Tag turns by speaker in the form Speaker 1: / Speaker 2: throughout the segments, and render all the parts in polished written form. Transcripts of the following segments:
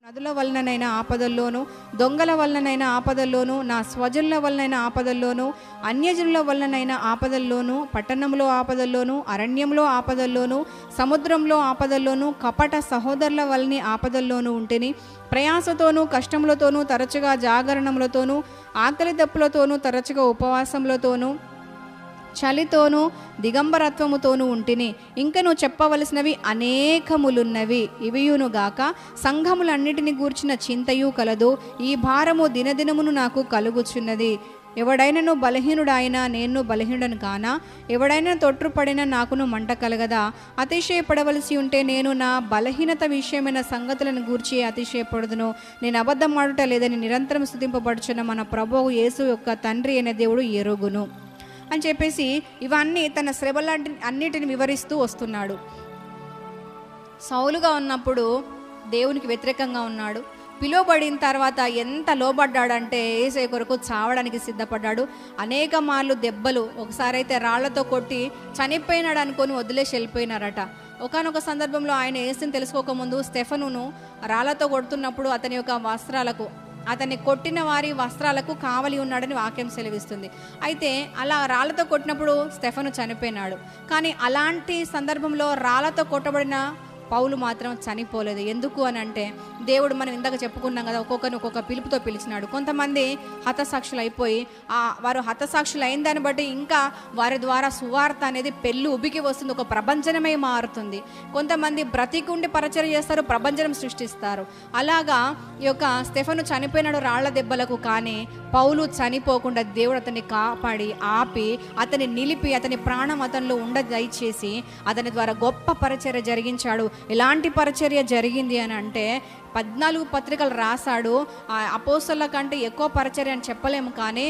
Speaker 1: నదుల వలననైనా ఆపదల్లోనూ, దొంగల వలననైనా ఆపదల్లోనూ, నా స్వజనుల వలనైనా ఆపదల్లోనూ, అన్యజనుల వలననైనా ఆపదల్లోనూ, పట్టణంలో ఆపదల్లోనూ, అరణ్యంలో ఆపదల్లోనూ, సముద్రంలో ఆపదల్లోనూ, కపట సహోదరుల వలని ఆపదల్లోనూ ఉంటిని. ప్రయాసతోనూ కష్టములతోనూ, తరచుగా జాగరణములతోనూ, ఆకలి దప్పులతోనూ, తరచుగా ఉపవాసములతోనూ, చలితోనూ దిగంబరత్వముతోనూ ఉంటిని. ఇంకను చెప్పవలసినవి అనేకములున్నవి. ఇవియునుగాక సంఘములన్నిటిని గూర్చిన చింతయు కలదు. ఈ భారము దినదినమును నాకు కలుగుచున్నది. ఎవడైనను బలహీనుడాయినా నేను బలహీనుడను కానా? ఎవడైనా తొట్టుపడినా నాకును మంట కలగదా? అతిశయపడవలసి ఉంటే నేను నా బలహీనత విషయమైన సంగతులను గూర్చి అతిశయపడుదును. నేను అబద్ధం ఆడుట లేదని నిరంతరం స్తుతింపబడుచున్న మన ప్రభువు యేసు యొక్క తండ్రి అయిన దేవుడు ఎరుగును అని చెప్పేసి ఇవన్నీ తన శ్రమలాంటి అన్నిటిని వివరిస్తూ వస్తున్నాడు. సౌలుగా ఉన్నప్పుడు దేవునికి వ్యతిరేకంగా ఉన్నాడు. పిలువబడిన తర్వాత ఎంత లోబడ్డాడంటే యేసయ్య కొరకు చావడానికి సిద్ధపడ్డాడు. అనేక మార్లు దెబ్బలు, ఒకసారి అయితే రాళ్లతో కొట్టి చనిపోయినాడు అనుకొని వదిలేసి వెళ్ళిపోయినారట. ఒకానొక సందర్భంలో ఆయన యేసుని తెలుసుకోకముందు స్టెఫనును రాళ్లతో కొడుతున్నప్పుడు అతని యొక్క వస్త్రాలకు, అతన్ని కొట్టిన వారి వస్త్రాలకు కావలి ఉన్నాడని వాక్యం సెలవిస్తుంది. అయితే అలా రాళ్లతో కొట్టినప్పుడు స్టెఫను చనిపోయినాడు. కానీ అలాంటి సందర్భంలో రాళ్లతో కొట్టబడిన పౌలు మాత్రం చనిపోలేదు. ఎందుకు అని అంటే దేవుడు, మనం ఇందాక చెప్పుకున్నాం కదా, ఒక్కొక్కరిని ఒక్కొక్క పిలుపుతో పిలిచినాడు. కొంతమంది హతసాక్షులు అయిపోయి వారు హతసాక్షులు అయిన దాన్ని బట్టి ఇంకా వారి ద్వారా సువార్త అనేది పెళ్ళు ఉబికి వస్తుంది, ఒక ప్రభంజనమే మారుతుంది. కొంతమంది బ్రతికుండి పరిచర్య చేస్తారు, ప్రభంజనం సృష్టిస్తారు. అలాగా ఈ యొక్క స్టెఫను చనిపోయినాడు రాళ్ల దెబ్బలకు. కానీ పౌలు చనిపోకుండా దేవుడు అతన్ని కాపాడి ఆపి అతన్ని నిలిపి అతని ప్రాణం అతనిలో దయచేసి అతని ద్వారా గొప్ప పరిచర్య జరిగించాడు. ఎలాంటి పరిచర్య జరిగింది అని అంటే 14 పత్రికలు రాశాడు. ఆ అపోస్తల కంటే ఎక్కువ పరిచర్య అని చెప్పలేము, కానీ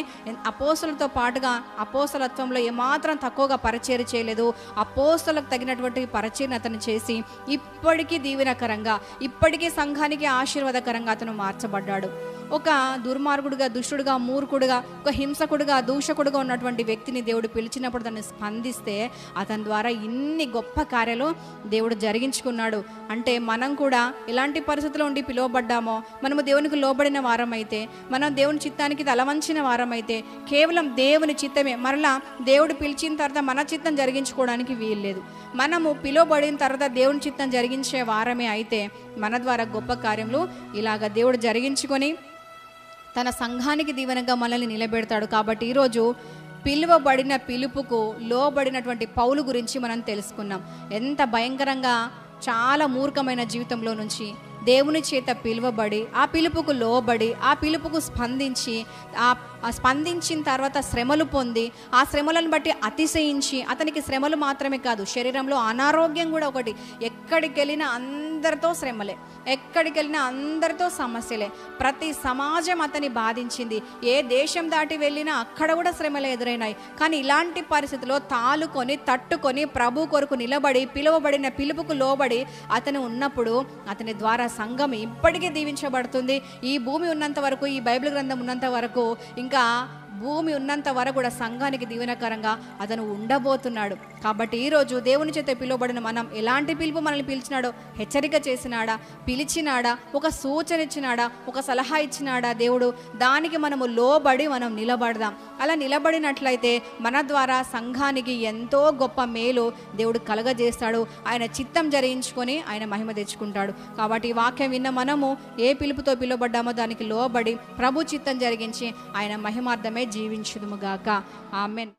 Speaker 1: అపోస్తలతో పాటుగా అపోస్తలత్వంలో ఏమాత్రం తక్కువగా పరిచర్య చేయలేదు. అపోస్తలకు తగినటువంటి పరిచర్యను అతను చేసి ఇప్పటికీ దీవెనకరంగా, ఇప్పటికీ సంఘానికి ఆశీర్వాదకరంగా అతను మార్చబడ్డాడు. ఒక దుర్మార్గుడుగా, దుష్టుడుగా, మూర్ఖుడుగా, ఒక హింసకుడుగా, దూషకుడుగా ఉన్నటువంటి వ్యక్తిని దేవుడు పిలిచినప్పుడు దాన్ని స్పందిస్తే అతని ద్వారా ఇన్ని గొప్ప కార్యాలు దేవుడు జరిగించుకున్నాడు. అంటే మనం కూడా ఎలాంటి పరిస్థితుల్లో ఉండి పిలువబడ్డామో, మనము దేవునికి లోబడిన వారమైతే, మనం దేవుని చిత్తానికి తలవంచిన వారమైతే, కేవలం దేవుని చిత్తమే, మరలా దేవుడు పిలిచిన తర్వాత మన చిత్తం జరిగించుకోవడానికి వీల్లేదు. మనము పిలువబడిన తర్వాత దేవుని చిత్తం జరిగించే వారమే అయితే మన ద్వారా గొప్ప కార్యములు ఇలాగ దేవుడు జరిగించుకొని తన సంఘానికి దీవెనగా మనల్ని నిలబెడతాడు. కాబట్టి ఈరోజు పిలువబడిన పిలుపుకు లోబడినటువంటి పౌలు గురించి మనం తెలుసుకున్నాం. ఎంత భయంకరంగా, చాలా మూర్ఖమైన జీవితంలో నుంచి దేవుని చేత పిలువబడి ఆ పిలుపుకు లోబడి ఆ పిలుపుకు స్పందించి స్పందించిన తర్వాత శ్రమలు పొంది ఆ శ్రమలను బట్టి అతిశయించి, అతనికి శ్రమలు మాత్రమే కాదు, శరీరంలో అనారోగ్యం కూడా ఒకటి. ఎక్కడికి వెళ్ళినా అందరితో శ్రమలే, ఎక్కడికి వెళ్ళినా అందరితో సమస్యలే. ప్రతి సమాజం అతని బాధించింది. ఏ దేశం దాటి వెళ్ళినా అక్కడ కూడా శ్రమలు ఎదురైనాయి. కానీ ఇలాంటి పరిస్థితుల్లో తాలుకొని తట్టుకొని ప్రభు కొరకు నిలబడి పిలువబడిన పిలుపుకు లోబడి అతను ఉన్నప్పుడు అతని ద్వారా సంఘం ఇప్పటికీ దీవించబడుతుంది. ఈ భూమి ఉన్నంత వరకు, ఈ బైబిల్ గ్రంథం ఉన్నంత వరకు, ఇంకా భూమి ఉన్నంత వరకు కూడా సంఘానికి దీవెనకరంగా అతను ఉండబోతున్నాడు. కాబట్టి ఈరోజు దేవుని చేత పిలువబడిన మనం ఎలాంటి పిలుపు మనల్ని పిలిచినాడో, హెచ్చరిక చేసినాడా, పిలిచినాడా, ఒక సూచన ఇచ్చినాడా, ఒక సలహా ఇచ్చినాడా దేవుడు, దానికి మనము లోబడి మనం నిలబడదాం. అలా నిలబడినట్లయితే మన ద్వారా సంఘానికి ఎంతో గొప్ప మేలు దేవుడు కలగజేస్తాడు. ఆయన చిత్తం జరిగించుకొని ఆయన మహిమ తెచ్చుకుంటాడు. కాబట్టి ఈ వాక్యం విన్న మనము ఏ పిలుపుతో పిలువబడ్డామో దానికి లోబడి ప్రభు చిత్తం జరిగించి ఆయన మహిమార్థమే జీవించుదుముగాక. ఆమేన్.